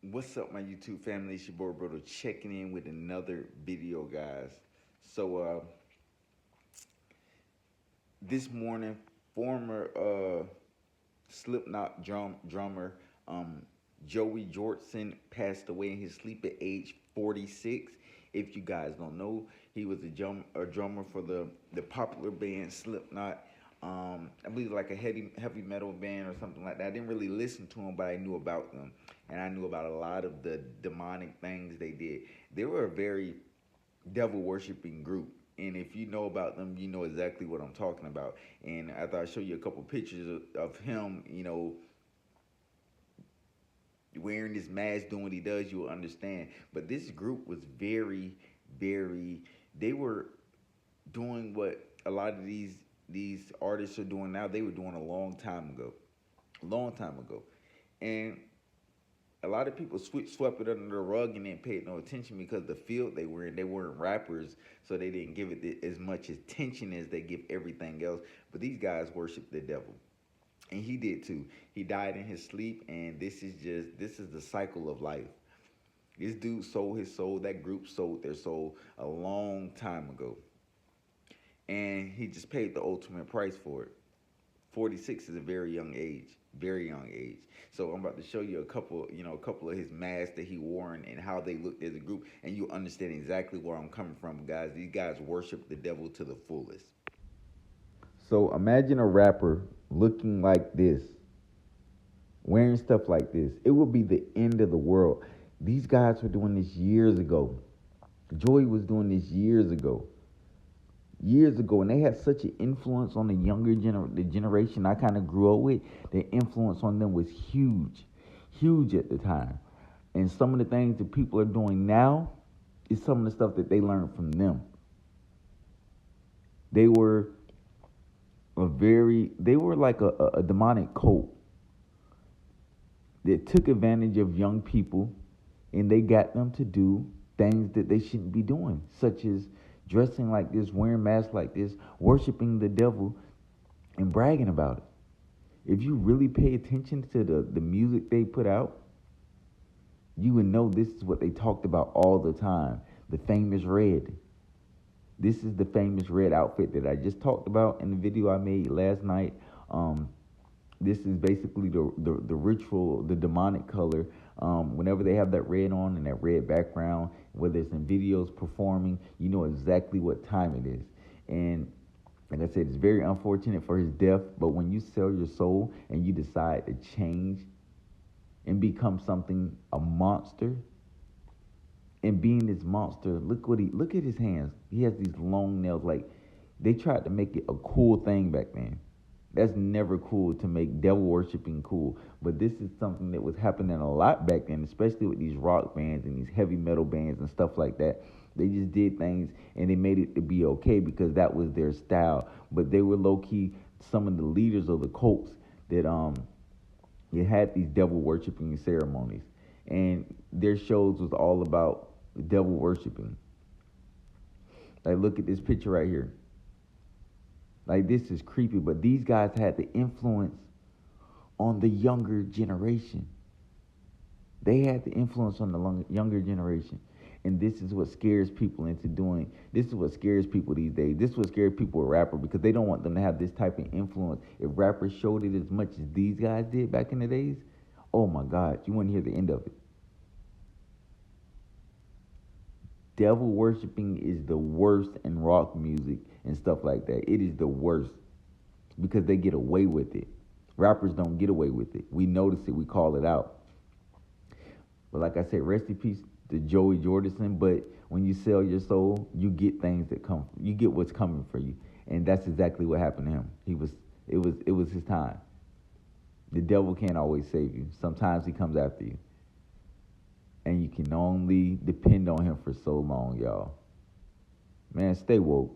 What's up, my YouTube family? It's your boy Brodo checking in with another video, guys. So, this morning, former Slipknot drummer um, Joey Jordison passed away in his sleep at age 46. If you guys don't know, he was a drummer for the popular band Slipknot. I believe like a heavy metal band or something like that. I didn't really listen to them, but I knew about them, and I knew about a lot of the demonic things they did. They were a very devil worshiping group. And if you know about them, you know exactly what I'm talking about. And after I show you a couple pictures of him, wearing this mask, doing what he does, you'll understand. But this group was very, they were doing what a lot of these artists are doing now. They were doing a long time ago, and a lot of people swept it under the rug and didn't pay it no attention because the field they were in, they weren't rappers, so they didn't give it as much attention as they give everything else. But these guys worship the devil, and he did too. He died in his sleep, and this is the cycle of life. This dude sold his soul. That group sold their soul a long time ago, and he just paid the ultimate price for it. 46 is a very young age, very young age. So I'm about to show you a couple of his masks that he wore and how they looked as a group, and you understand exactly where I'm coming from, guys. These guys worship the devil to the fullest. So imagine a rapper looking like this, wearing stuff like this. It would be the end of the world. These guys were doing this years ago. Joey was doing this years ago, and they had such an influence on the generation I kind of grew up with. The influence on them was huge at the time. And some of the things that people are doing now is some of the stuff that they learned from them. They were they were like a demonic cult that took advantage of young people, and they got them to do things that they shouldn't be doing, such as dressing like this, wearing masks like this, worshiping the devil, and bragging about it. If you really pay attention to the music they put out, you would know this is what they talked about all the time. The famous red. This is the famous red outfit that I just talked about in the video I made last night. This is basically the ritual, the demonic color. Whenever they have that red on and that red background, whether it's in videos performing, you know exactly what time it is. And like I said, it's very unfortunate for his death, but when you sell your soul and you decide to change and become something, a monster, and being this monster, look at his hands. He has these long nails. Like, they tried to make it a cool thing back then. That's never cool to make devil worshiping cool. But this is something that was happening a lot back then, especially with these rock bands and these heavy metal bands and stuff like that. They just did things and they made it to be okay because that was their style. But they were low key some of the leaders of the cults that you had these devil worshiping ceremonies. And their shows was all about devil worshiping. Like, look at this picture right here. Like, this is creepy, but these guys had the influence on the younger generation. They had the influence on the younger generation. And this is what scares people into doing. This is what scares people these days. This is what scares people with rapper because they don't want them to have this type of influence. If rappers showed it as much as these guys did back in the days, oh my God, you wouldn't hear the end of it. Devil worshiping is the worst in rock music and stuff like that. It is the worst because they get away with it. Rappers don't get away with it. We notice it. We call it out. But like I said, rest in peace to Joey Jordison. But when you sell your soul, you get things that come. You get what's coming for you, and that's exactly what happened to him. It was his time. The devil can't always save you. Sometimes he comes after you, and you can only depend on him for so long, y'all. Man, stay woke.